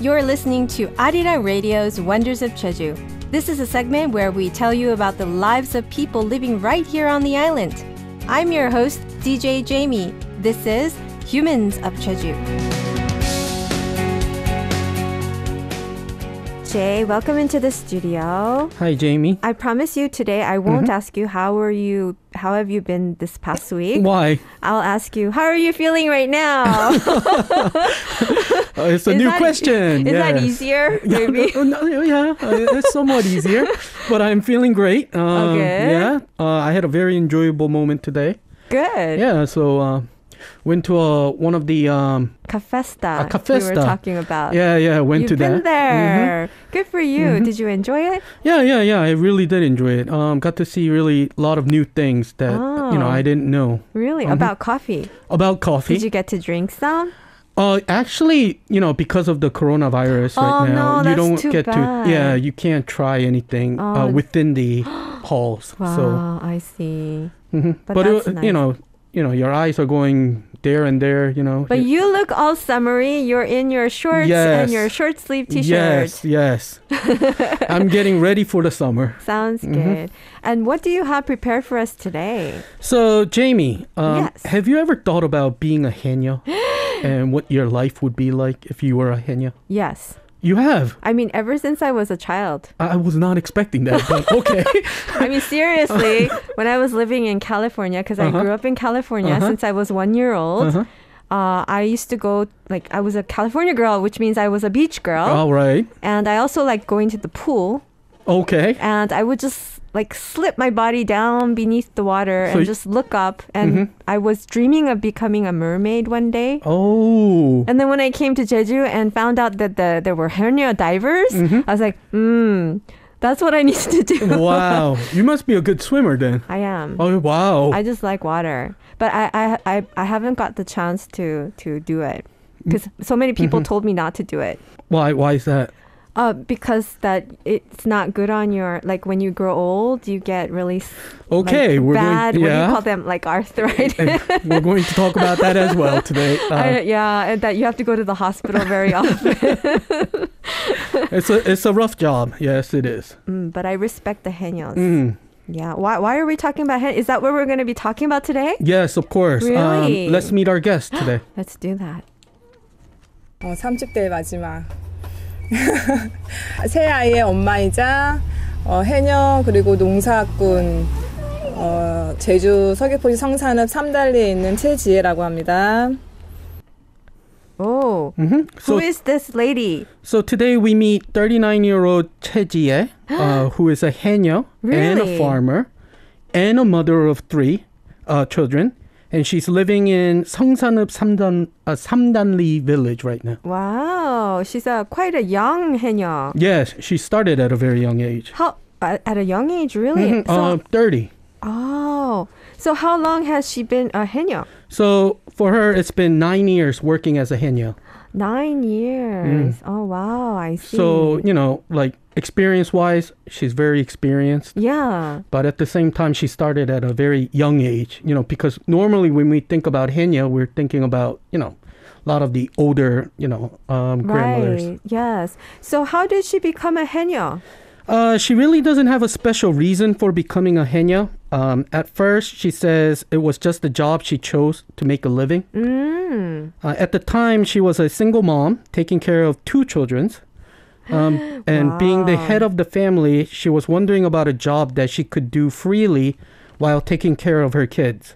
You're listening to Arirang Radio's Wonders of Jeju. This is a segment where we tell you about the lives of people living right here on the island. I'm your host, DJ Jamie. This is Humans of Jeju. Jay, welcome into the studio. Hi, Jamie. I promise you today I won't ask you how have you been this past week. Why? I'll ask you, how are you feeling right now? It's a new question. Is that easier? Maybe? Yeah, it's somewhat easier. But I'm feeling great. Okay. Yeah, I had a very enjoyable moment today. Good. Yeah, so went to one of the... Cafesta. Cafesta. We were talking about. Yeah, went to that. You've been there. Good for you. Did you enjoy it? Yeah, I really did enjoy it. Got to see really a lot of new things that, I didn't know. Really? About coffee? About coffee. Did you get to drink some? Actually, because of the coronavirus right now, you don't get bad. to, you can't try anything within the halls. Wow, so. I see. But that's nice. Your eyes are going there and there, But you look all summery. You're in your shorts and your short sleeve t-shirt. Yes. I'm getting ready for the summer. Sounds good. And what do you have prepared for us today? So, Jamie, yes. Have you ever thought about being a Haenyeo and what your life would be like if you were a Haenyeo? Yes. You have? I mean, ever since I was a child. I was not expecting that, but okay. I mean, seriously, when I was living in California, because I grew up in California since I was 1 year old, I used to go, I was a California girl, which means I was a beach girl. All right. And I also liked going to the pool. Okay. And I would just slip my body down beneath the water and just look up. And I was dreaming of becoming a mermaid one day. Oh. And then when I came to Jeju and found out that there were Haenyeo divers, I was like, that's what I need to do. Wow. You must be a good swimmer then. I am. Oh, wow. I just like water. But I haven't got the chance to do it. Because so many people told me not to do it. Why is that? Because that it's not good on your, when you grow old, you get really we're bad, going, what do you call them, arthritis. We're going to talk about that as well today. And that you have to go to the hospital very often. It's a rough job. Yes, it is. But I respect the Haenyeos. Yeah. Why are we talking about Haenyeo? Is that what we're going to be talking about today? Yes, of course. Really? Let's meet our guest today. Let's do that. 30대의 마지막. 세 아이의 엄마이자 해녀 그리고 농사꾼 제주 서귀포시 성산읍 삼달리에 있는 최지혜라고 합니다. Oh, who is this lady? So today we meet 39-year-old Chae Jiae, who is a Haenyeo and a farmer and a mother of 3 children. And she's living in 성산읍 삼단리 village right now. Wow, she's quite a young Haenyeo. Yes, she started at a very young age. How at a young age, really? 30. Oh, so how long has she been a Haenyeo? So for her, it's been 9 years working as a Haenyeo. 9 years. Oh, wow, I see. So, experience-wise, she's very experienced. Yeah. But at the same time, she started at a very young age, because normally when we think about Haenyeo, we're thinking about, a lot of the older, grandmothers. Right, yes. So how did she become a Haenyeo? She really doesn't have a special reason for becoming a Haenyeo. At first, she says it was just a job she chose to make a living. At the time, she was a single mom taking care of 2 children. And being the head of the family, she was wondering about a job that she could do freely while taking care of her kids.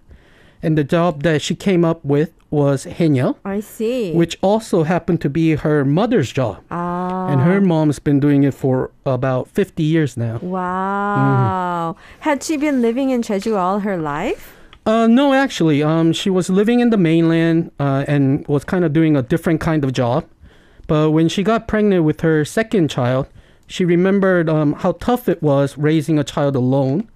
And the job that she came up with was Haenyeo. I see. Which also happened to be her mother's job. And her mom's been doing it for about 50 years now. Wow. Had she been living in Jeju all her life? No, actually. She was living in the mainland and was kind of doing a different kind of job. But when she got pregnant with her second child, she remembered how tough it was raising a child alone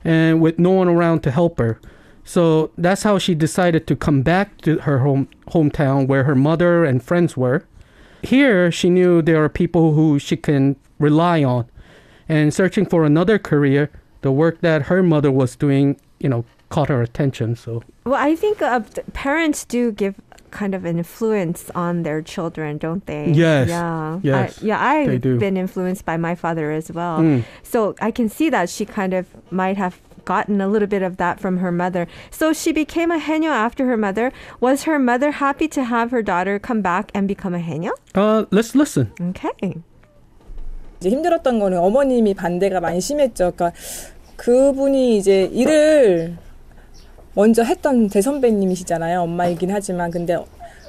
and with no one around to help her. So that's how she decided to come back to her hometown where her mother and friends were. Here, she knew there are people who she can rely on. And searching for another career, the work that her mother was doing, caught her attention. So, well, I think parents do give kind of an influence on their children, don't they? Yes. Yeah. Yes. I've they do. been influenced by my father as well. So I can see that she kind of might have gotten a little bit of that from her mother. So she became a haenyeo after her mother. Was her mother happy to have her daughter come back and become a haenyeo? Let's listen. Okay. 이제 힘들었던 거는 어머님이 반대가 많이 심했죠. 그러니까 그분이 이제 일을 먼저 했던 대선배님이시잖아요. 엄마이긴 하지만 근데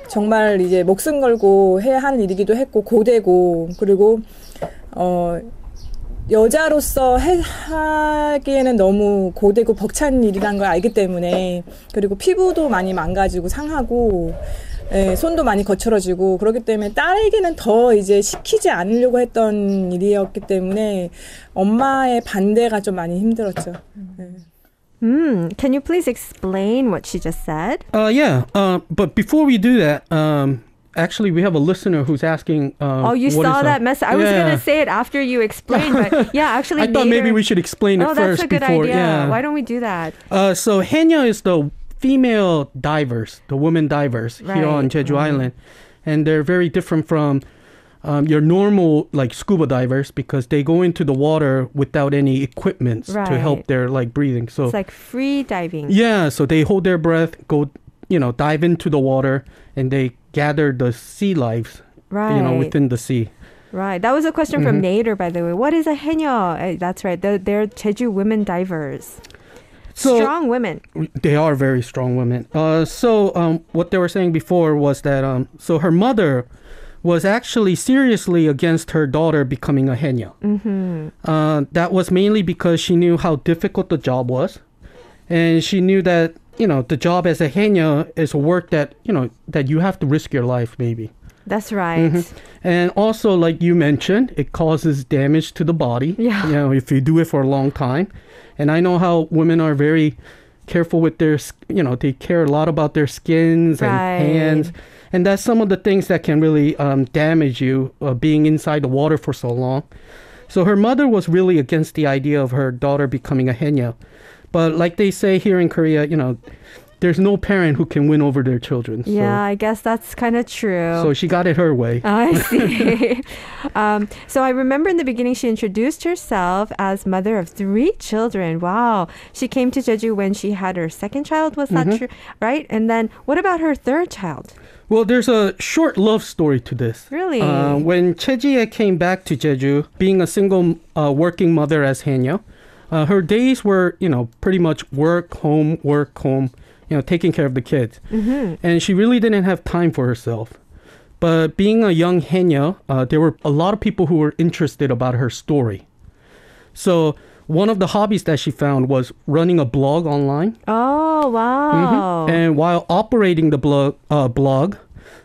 정말 이제 목숨 걸고 해야 하는 일이기도 했고 고되고 그리고 여자로서 하기에는 너무 고되고 벅찬 일이란 걸 알기 때문에 그리고 피부도 많이 망가지고 상하고 예, 손도 많이 거칠어지고 그렇기 때문에 딸에게는 더 이제 시키지 않으려고 했던 일이었기 때문에 엄마의 반대가 좀 많이 힘들었죠. 예. Can you please explain what she just said? Yeah. But before we do that, actually, we have a listener who's asking. You saw that message. I was going to say it after you explained, but yeah, actually, I thought maybe we should explain it first. That's a good before, idea. Yeah. Why don't we do that? So haenyeo is the female divers, the women divers here on Jeju Island, and they're very different from your normal like scuba divers because they go into the water without any equipment to help their like breathing. So it's like free diving. Yeah, so they hold their breath, go, dive into the water, and they gather the sea lives, within the sea. Right. That was a question from Nader, by the way. What is a haenyeo? That's right. They're Jeju women divers. So, strong women. They are very strong women. What they were saying before was that so her mother was actually seriously against her daughter becoming a haenyeo. That was mainly because she knew how difficult the job was. And she knew that, the job as a haenyeo is a work that, that you have to risk your life maybe. That's right. And also, like you mentioned, it causes damage to the body. Yeah. If you do it for a long time. And I know how women are very careful with their, they care a lot about their skins and hands. And that's some of the things that can really damage you being inside the water for so long. So her mother was really against the idea of her daughter becoming a haenyeo. But like they say here in Korea, there's no parent who can win over their children. Yeah, I guess that's kind of true. So she got it her way. I see. So I remember in the beginning she introduced herself as mother of 3 children. Wow. She came to Jeju when she had her second child. Was that true? Right? And then what about her third child? Well, there's a short love story to this. Really? When Chae Jiae came back to Jeju, being a single working mother as haenyeo, her days were, pretty much work, home, taking care of the kids. And she really didn't have time for herself. But being a young haenyeo, there were a lot of people who were interested about her story. So one of the hobbies that she found was running a blog online. Oh, wow. And while operating the blog,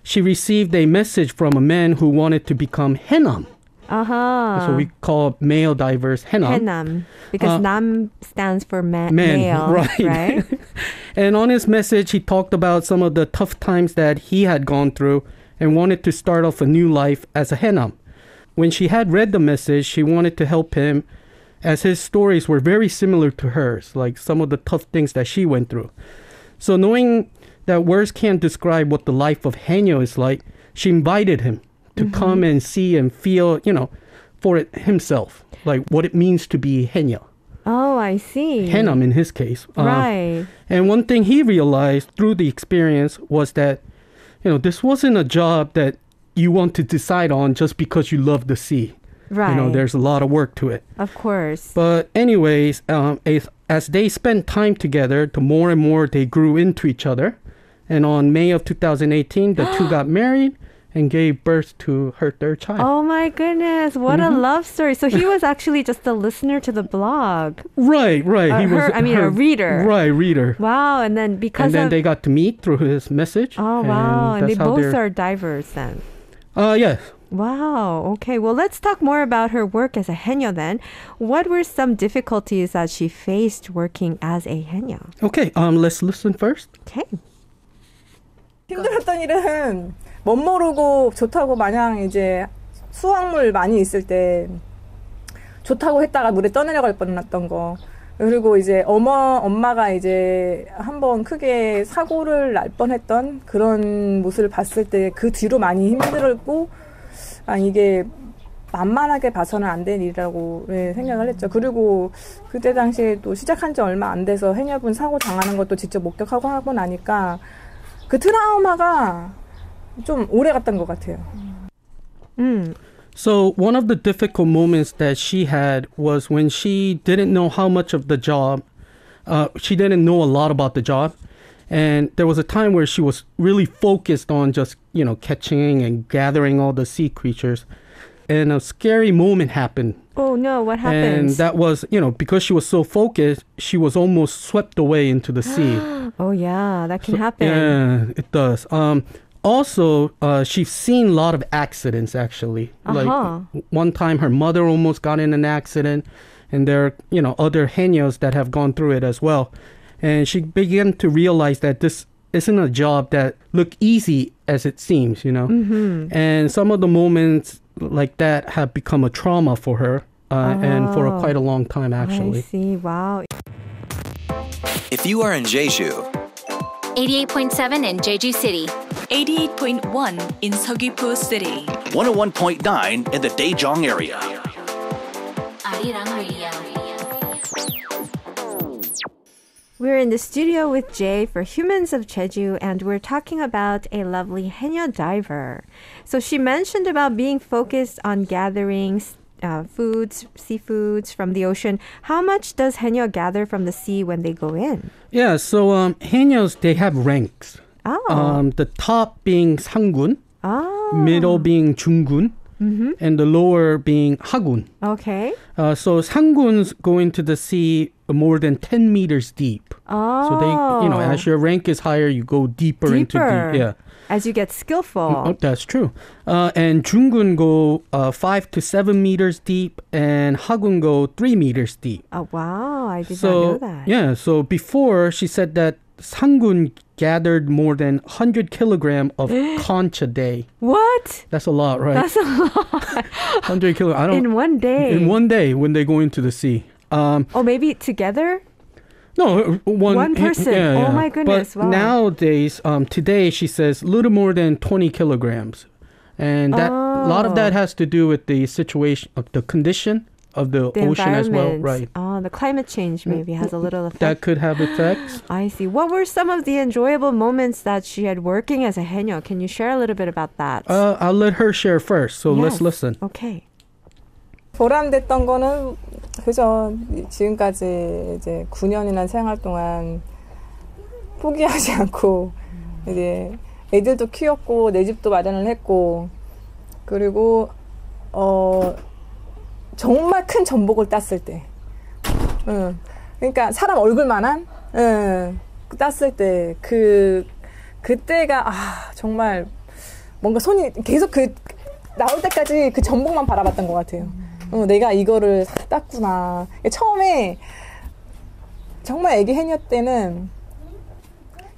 she received a message from a man who wanted to become haenam. So we call male divers haenam. Haenam. Because nam stands for man, male. Right? And on his message, he talked about some of the tough times that he had gone through and wanted to start off a new life as a haenam. When she had read the message, she wanted to help him as his stories were very similar to hers, like some of the tough things that she went through. So knowing that words can't describe what the life of haenyeo is like, she invited him to come and see and feel, for it himself, like what it means to be haenyeo. Oh, I see. haenam in his case. Right. And one thing he realized through the experience was that, this wasn't a job that you want to decide on just because you love the sea. Right. There's a lot of work to it. Of course. But anyways, as they spent time together, the more and more they grew into each other. And on May of 2018, the two got married and gave birth to her third child. Oh my goodness, what a love story. So he was actually just a listener to the blog. Right. He was a reader. Right, reader. Wow, and then they got to meet through his message. Oh, wow. And they both are divers then. Yes. Wow. Okay. Well, let's talk more about her work as a haenyeo then. What were some difficulties that she faced working as a haenyeo? Okay. Let's listen first. Okay. 힘들었던 일은 멋모르고 좋다고 마냥 이제 수확물 많이 있을 때 좋다고 했다가 물에 떠내려갈 뻔했던 거. 그리고 이제 엄마가 이제 한번 크게 사고를 날 뻔했던 그런 모습을 봤을 때 그 뒤로 많이 힘들었고, 이게 만만하게 봐서는 안 될 일이라고 생각을 했죠. 그리고 그때 당시에 또 시작한 지 얼마 안 돼서 해녀분 사고 당하는 것도 직접 목격하고 하고 나니까 그 트라우마가 좀 오래 갔던 것 같아요. So one of the difficult moments that she had was when she didn't know how much of the job, she didn't know a lot about the job. And there was a time where she was really focused on just, catching and gathering all the sea creatures. And a scary moment happened. Oh no, what happened? And that was, because she was so focused, she was almost swept away into the sea. Oh yeah, that can happen. Yeah, it does. Also, she's seen a lot of accidents, actually. Like one time her mother almost got in an accident, and there are, other Haenyeos that have gone through it as well. And she began to realize that this isn't a job that look easy as it seems, Mm-hmm. And some of the moments like that have become a trauma for her, and for quite a long time, actually. I see, wow. If you are in Jeju, 88.7 in Jeju City, 88.1 in Seogwipo City, 101.9 in the Daejeong area. Arirang Radio. We're in the studio with Jay for Humans of Jeju, and we're talking about a lovely Haenyeo diver. So she mentioned about being focused on gathering seafoods from the ocean. How much does Haenyeo gather from the sea when they go in? Yeah, so Haenyeos, they have ranks. Oh. The top being 상군, Oh. middle being 중군, and the lower being 하군. Okay. So 상guns go into the sea more than 10 meters deep. Oh. So they, as your rank is higher, you go deeper into deep. Yeah. As you get skillful. Oh, that's true. And 중군 go 5 to 7 meters deep, and 하군 go 3 meters deep. Oh, wow. I did not know that. Yeah, so before she said that 상군 gathered more than 100 kilogram of conch a day. What? That's a lot, right? That's a lot. 100 kilogram. In one day. In one day when they go into the sea. Maybe together? No, one person. Yeah. Oh my goodness. But wow. nowadays, today she says a little more than 20 kilograms. And that a lot of that has to do with the situation of the condition of the ocean as well, right? Oh, the climate change maybe has a little effect. That could have effects. I see. What were some of the enjoyable moments that she had working as a Haenyeo? Can you share a little bit about that? I'll let her share first. So let's Yes. listen. Okay. 보람됐던 거는 그죠. 지금까지 이제 9년이나 생활 동안 포기하지 않고 이제 애들도 키웠고 내 집도 마련을 했고 그리고 정말 큰 전복을 땄을 때, 그러니까 사람 얼굴만한, 땄을 때 그때가 정말 뭔가 손이 계속 나올 때까지 그 전복만 바라봤던 것 같아요. 내가 이거를 땄구나. 처음에 정말 애기 해녀 때는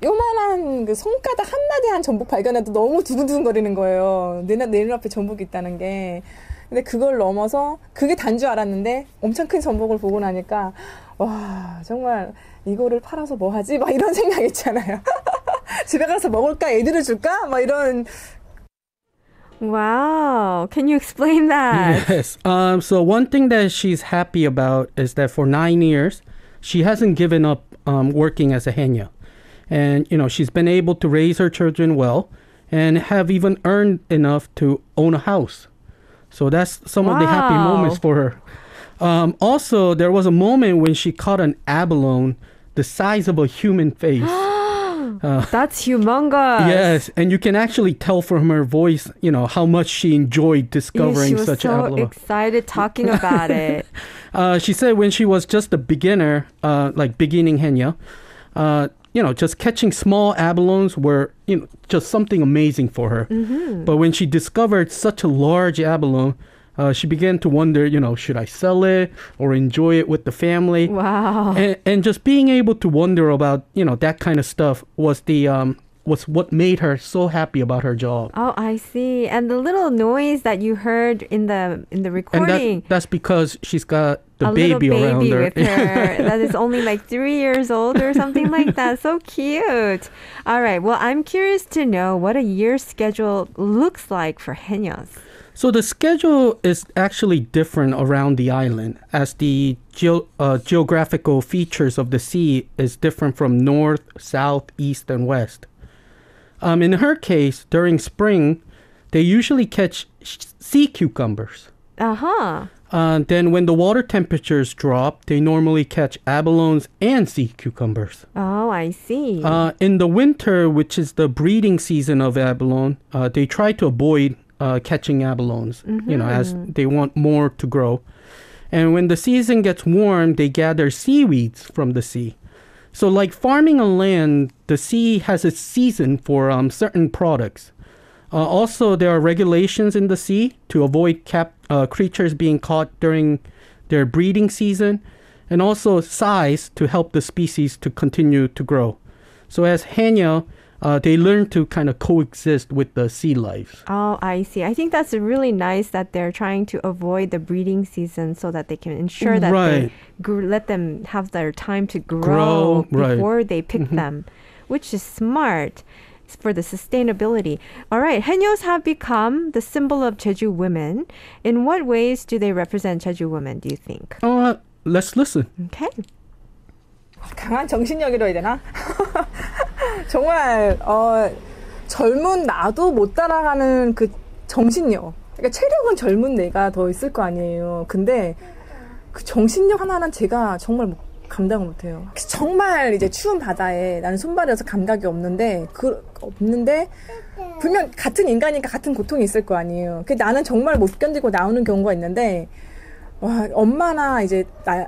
요만한 그 손가락 한마디 한 전복 발견해도 너무 두근두근거리는 거예요. 내 눈앞에 전복이 있다는 게. 근데 그걸 넘어서 그게 단 줄 알았는데 엄청 큰 전복을 보고 나니까 와 정말 이거를 팔아서 뭐 하지? 막 이런 생각 있잖아요. 집에 가서 먹을까? 애들을 줄까? 막 이런. Wow. Can you explain that? Yes. So one thing that she's happy about is that for 9 years, she hasn't given up working as a Haenyeo. And, she's been able to raise her children well and have even earned enough to own a house. So that's some of the happy moments for her. Also, there was a moment when she caught an abalone the size of a human face. That's humongous. Yes, and you can actually tell from her voice, how much she enjoyed discovering such an abalone. She was so excited talking about it. She said when she was just a beginner, like beginning Haenyeo, just catching small abalones were, just something amazing for her. Mm-hmm. But when she discovered such a large abalone, she began to wonder, should I sell it or enjoy it with the family? Wow. And just being able to wonder about, that kind of stuff was was what made her so happy about her job. Oh, I see. And the little noise that you heard in the recording. And that's because she's got the a baby little around baby her. with her that is only like 3 years old or something like that. So cute. All right. Well, I'm curious to know what a year's schedule looks like for Haenyeos. So the schedule is actually different around the island, as the geographical features of the sea is different from north, south, east, and west. In her case, during spring, they usually catch sea cucumbers. Uh-huh. Then when the water temperatures drop, they normally catch abalones and sea cucumbers. Oh, I see. In the winter, which is the breeding season of abalone, they try to avoid catching abalones, as they want more to grow. And when the season gets warm, they gather seaweeds from the sea. So like farming on land, the sea has its season for certain products. Also, there are regulations in the sea to avoid creatures being caught during their breeding season, and also size to help the species to continue to grow. So as Haenyeo, they learn to kind of coexist with the sea life. Oh, I see. I think that's really nice that they're trying to avoid the breeding season so that they can ensure that they let them have their time to grow before they pick them, which is smart for the sustainability. All right, Haenyeos have become the symbol of Jeju women. In what ways do they represent Jeju women, do you think? Let's listen. Okay. 강한 정신력이라 해야 되나? 정말 젊은 나도 못 따라가는 그 정신력. 그러니까 체력은 젊은 내가 더 있을 거 아니에요. 근데 그 정신력 하나는 제가 정말 감당을 못해요. 정말 이제 추운 바다에 나는 손발이어서 감각이 없는데 분명 같은 인간이니까 같은 고통이 있을 거 아니에요. 나는 정말 못 견디고 나오는 경우가 있는데 와, 엄마나 이제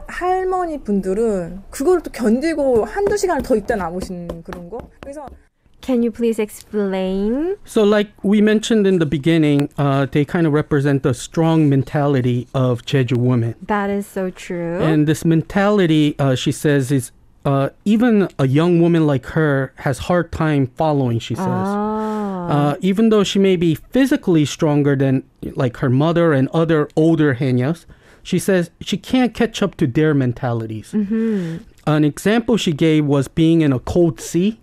할머니 분들은 그걸 또 견디고 한두 시간을 더 있다 남으신 그런 거. 그래서 Can you please explain? So like we mentioned in the beginning, they kind of represent the strong mentality of Jeju women. That is so true. And this mentality, she says, is even a young woman like her has hard time following, she says. Even though she may be physically stronger than like her mother and other older Haenyeos, she says she can't catch up to their mentalities. An example she gave was being in a cold sea.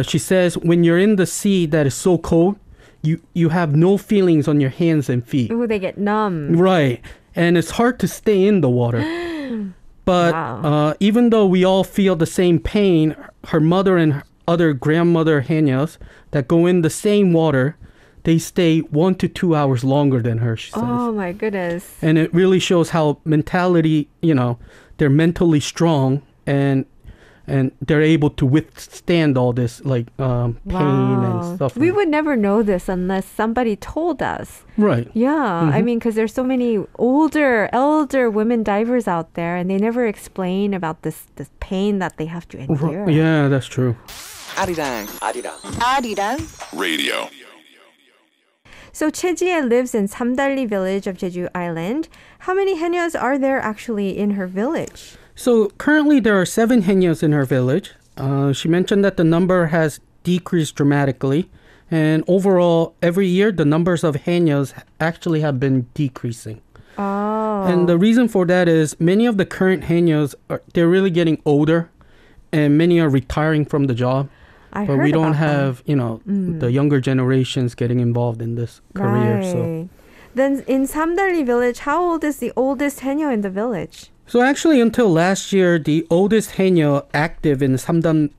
She says when you're in the sea that is so cold, you have no feelings on your hands and feet. Ooh, they get numb. Right. And it's hard to stay in the water. But even though we all feel the same pain, her mother and other grandmother Haenyeos that go in the same water, they stay 1 to 2 hours longer than her, she says. Oh, my goodness. And it really shows how mentality, they're mentally strong and they're able to withstand all this pain and stuff. We would never know this unless somebody told us. Right. Yeah. I mean, because there's so many elder women divers out there, and they never explain about this pain that they have to endure. Yeah, that's true. Arirang. Radio. So Chae Jiae lives in Samdalli village of Jeju Island. How many Haenyeos are there actually in her village? So currently there are 7 Haenyeos in her village. She mentioned that the number has decreased dramatically. And overall, every year, the numbers of Haenyeos actually have been decreasing. Oh. And the reason for that is many of the current Haenyeos, they're really getting older. And many are retiring from the job. But we don't have, the younger generations getting involved in this career. Right. So. Then in Samdalli village, how old is the oldest Haenyeo in the village? So actually, until last year, the oldest Haenyeo active in Samdalli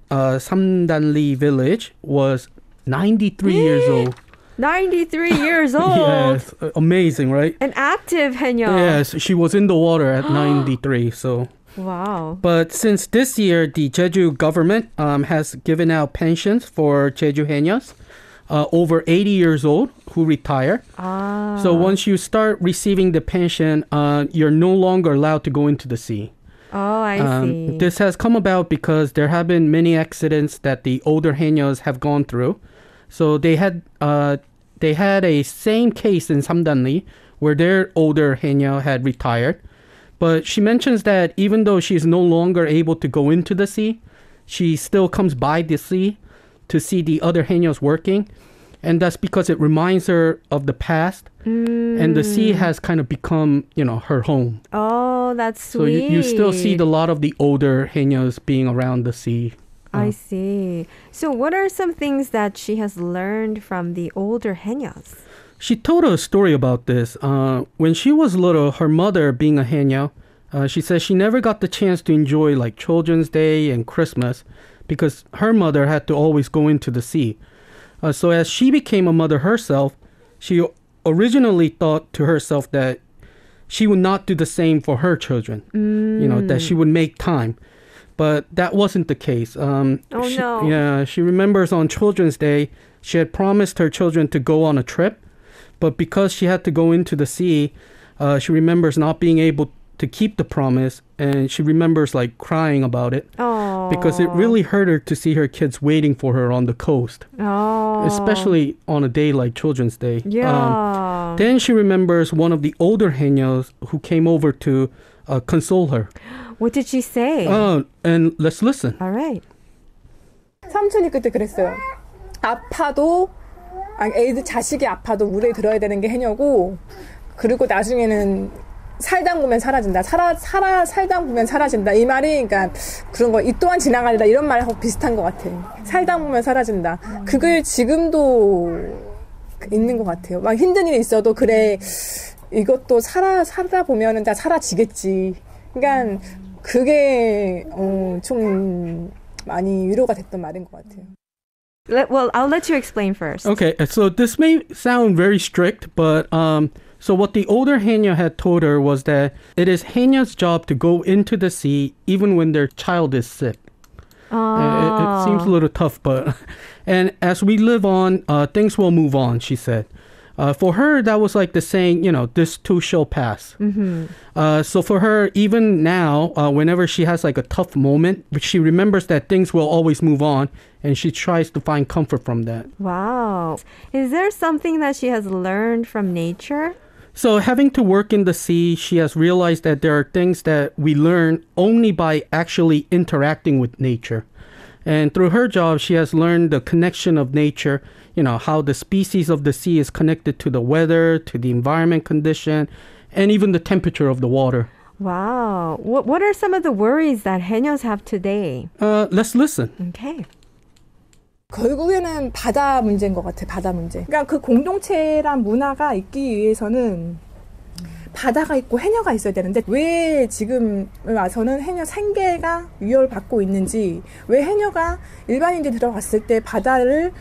village was 93 years old. 93 years old? Yes, amazing, right? An active Haenyeo. Yes, she was in the water at 93, so... Wow. But since this year, the Jeju government has given out pensions for Jeju Haenyeos over 80 years old who retire. So once you start receiving the pension, you're no longer allowed to go into the sea. Oh, I see. This has come about because there have been many accidents that the older Haenyeos have gone through. So they had a same case in Samdalli where their older Haenyeo had retired. But she mentions that even though she's no longer able to go into the sea, she still comes by the sea to see the other Haenyeos working. And that's because it reminds her of the past. And the sea has kind of become, her home. Oh, that's So sweet. you still see a lot of the older Haenyeos being around the sea. I see. So what are some things that she has learned from the older Haenyeos? She told a story about this. When she was little, her mother, being a Haenyeo, she says she never got the chance to enjoy like Children's Day and Christmas because her mother had to always go into the sea. So as she became a mother herself, she originally thought to herself that she would not do the same for her children, that she would make time. But that wasn't the case. No. Yeah, she remembers on Children's Day, she had promised her children to go on a trip. But because she had to go into the sea, she remembers not being able to keep the promise. And she remembers like crying about it. Oh. Because it really hurt her to see her kids waiting for her on the coast. Oh. Especially on a day like Children's Day. Yeah. Then she remembers one of the older Haenyeos who came over to console her. What did she say? And let's listen. All right. 삼촌이 그때 그랬어요. 아파도 애들 자식이 아파도 무대에 들어야 되는 게 해녀고 그리고 나중에는 살다 보면 사라진다. 살다 보면 사라진다. 이 말이 그러니까 그런 거 이 또한 지나가리라 이런 말하고 비슷한 것 같아. 살다 보면 사라진다. 그게 지금도 있는 것 같아요. 막 힘든 일이 있어도 그래 이것도 살다 보면은 다 사라지겠지. 그러니까 그게 좀 많이 위로가 됐던 말인 것 같아요. Well, I'll let you explain first. Okay, so this may sound very strict, but so what the older Haenyeo had told her was that it is Haenyeo's job to go into the sea even when their child is sick. It seems a little tough, but and as we live on, things will move on, she said. For her, that was like the saying, this too shall pass. So for her, even now, whenever she has like a tough moment, she remembers that things will always move on, and she tries to find comfort from that. Wow. Is there something that she has learned from nature? So having to work in the sea, she has realized that there are things that we learn only by actually interacting with nature. And through her job, she has learned the connection of nature, how the species of the sea is connected to the weather, to the environment condition, and even the temperature of the water. Wow. What are some of the worries that Haenyeos have today? Let's listen. Okay. 결국에는 바다 문제인 것 같아. 바다 문제. 그러니까 그 공동체란 문화가 있기 위해서는 바다가 있고 해녀가 있어야 되는데 왜 지금 와서는 해녀 생계가 위협을 받고 있는지 왜 해녀가 일반인들이 들어갔을 때 바다를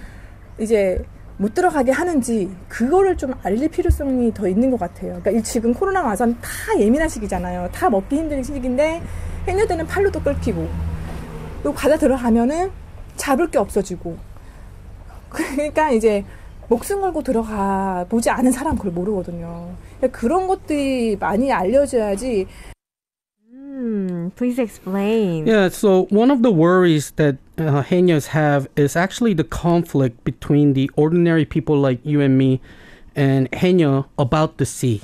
이제 못 들어가게 하는지 그거를 좀 알릴 필요성이 더 있는 것 같아요. 그러니까 지금 코로나 와서는 다 예민한 시기잖아요. 다 먹기 힘든 시기인데 해녀들은 팔로도 끓기고 또 바다 들어가면은 잡을 게 없어지고 그러니까 이제 목숨 걸고 들어가 보지 않은 사람 그걸 모르거든요. 그런 것들이 많이 알려져야지. Please explain. Yeah, so one of the worries that Haenyeos have is actually the conflict between the ordinary people like you and me and Haenyeo about the sea.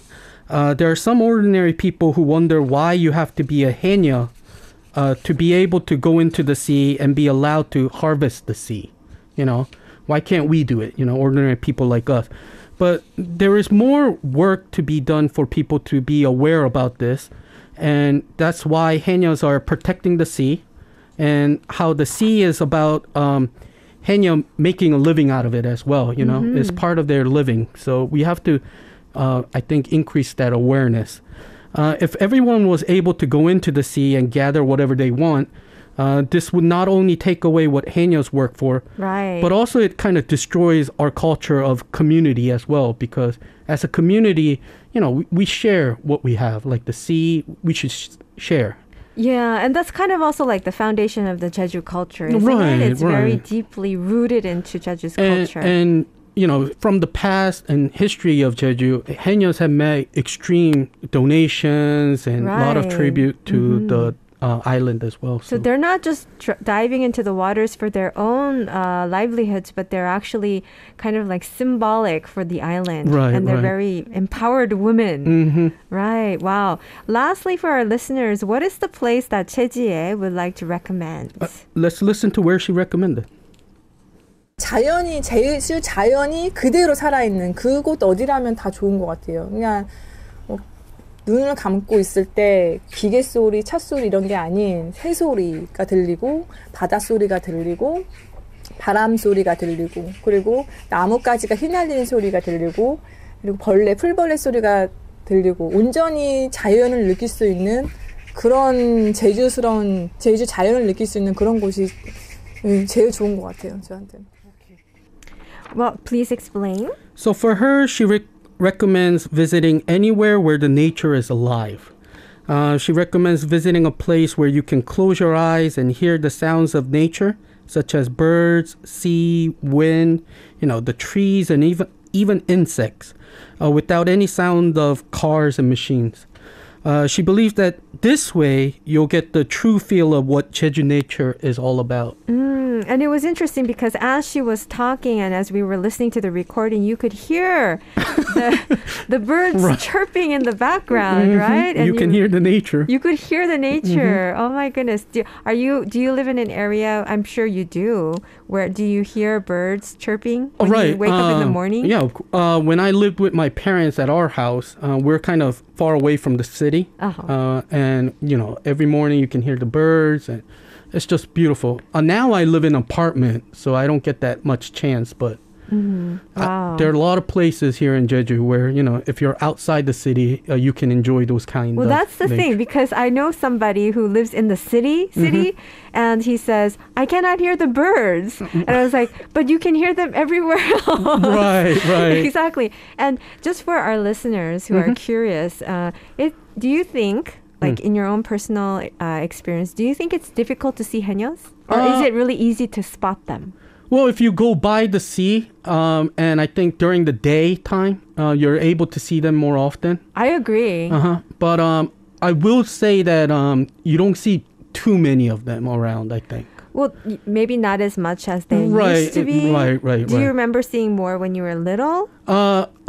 There are some ordinary people who wonder why you have to be a Haenyeo to be able to go into the sea and be allowed to harvest the sea. Why can't we do it? Ordinary people like us. But there is more work to be done for people to be aware about this. And that's why Haenyeos are protecting the sea and how the sea is about Haenyeo making a living out of it as well, It's part of their living. So we have to, I think, increase that awareness. If everyone was able to go into the sea and gather whatever they want, this would not only take away what Haenyeos work for, right, but also it kind of destroys our culture of community as well. Because as a community, we share what we have, like the sea, we should share. Yeah, and that's kind of also like the foundation of the Jeju culture, isn't it? It's very deeply rooted into Jeju's culture. And from the past and history of Jeju, Haenyeos have made extreme donations and a lot of tribute to the island as well. So they're not just diving into the waters for their own livelihoods, but they're actually kind of like symbolic for the island. Right, and they're very empowered women. Right. Wow. Lastly, for our listeners, what is the place that Chae Jiae would like to recommend? Let's listen to where she recommended. 자연이 제주 자연이 그대로 살아있는 그곳 어디라면 다 좋은 것 같아요. 그냥 눈을 감고 있을 때 기계 소리, 차 소리 이런 게 아닌 새 소리가 들리고 바다 소리가 들리고 바람 소리가 들리고 그리고 나뭇가지가 휘날리는 소리가 들리고 그리고 풀벌레 소리가 들리고 온전히 자연을 느낄 수 있는 그런 제주 자연을 느낄 수 있는 그런 곳이 제일 좋은 것 같아요, 저한테는. Well, please explain. So for her, she recommends visiting anywhere where the nature is alive. She recommends visiting a place where you can close your eyes and hear the sounds of nature, such as birds, sea, wind, the trees, and even insects, without any sound of cars and machines. She believes that this way you'll get the true feel of what Jeju nature is all about. And it was interesting because as she was talking and as we were listening to the recording, you could hear the birds chirping in the background, right? And you can hear the nature. You could hear the nature. Oh my goodness. Do you live in an area, I'm sure you do, where do you hear birds chirping when you wake up in the morning? Yeah. When I lived with my parents at our house, we're kind of far away from the city. And, every morning you can hear the birds and it's just beautiful. Now I live in an apartment, so I don't get that much chance. But Wow. There are a lot of places here in Jeju where, if you're outside the city, you can enjoy those kinds of Well, that's the nature. thing, because I know somebody who lives in the city, and he says, I cannot hear the birds. And I was like, but you can hear them everywhere else. Right. Exactly. And just for our listeners who are curious, do you think, like in your own personal experience, do you think it's difficult to see haenyos? Or is it really easy to spot them? Well, if you go by the sea, and I think during the daytime, you're able to see them more often. I agree. But I will say that you don't see too many of them around, I think. Well, maybe not as much as they used to be. Right. Do you remember seeing more when you were little?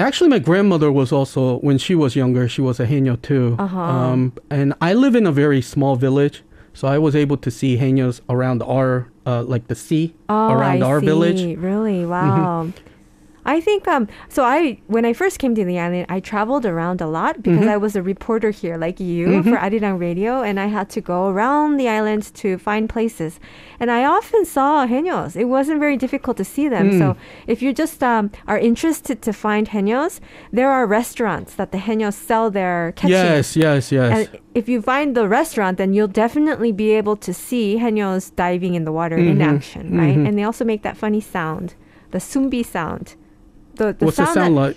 Actually, my grandmother was also, when she was younger, she was a Haenyeo too. And I live in a very small village, so I was able to see Haenyos around our, like the sea, around our village. Really? Wow. I think, when I first came to the island, I traveled around a lot because I was a reporter here like you for Arirang Radio, and I had to go around the island to find places. And I often saw haenyos. It wasn't very difficult to see them. So if you just are interested to find haenyos, there are restaurants that the haenyos sell their catching. Yes. And if you find the restaurant, then you'll definitely be able to see haenyos diving in the water in action, right? And they also make that funny sound, the sumbi sound. What's it sound like?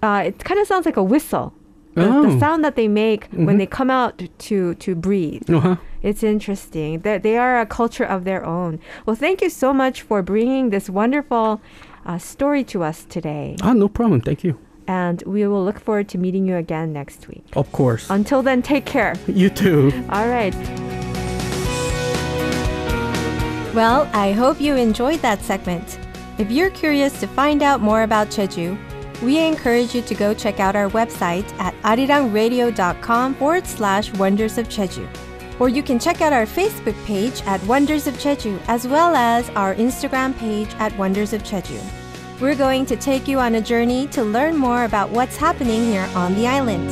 It kind of sounds like a whistle. The sound that they make when they come out to breathe. It's interesting. They are a culture of their own. Well, thank you so much for bringing this wonderful story to us today. No problem. Thank you. And we will look forward to meeting you again next week. Of course. Until then, take care. You too. All right. Well, I hope you enjoyed that segment. If you're curious to find out more about Jeju, we encourage you to go check out our website at arirangradio.com/Wonders of Jeju. Or you can check out our Facebook page at Wonders of Jeju, as well as our Instagram page at Wonders of Jeju. We're going to take you on a journey to learn more about what's happening here on the island.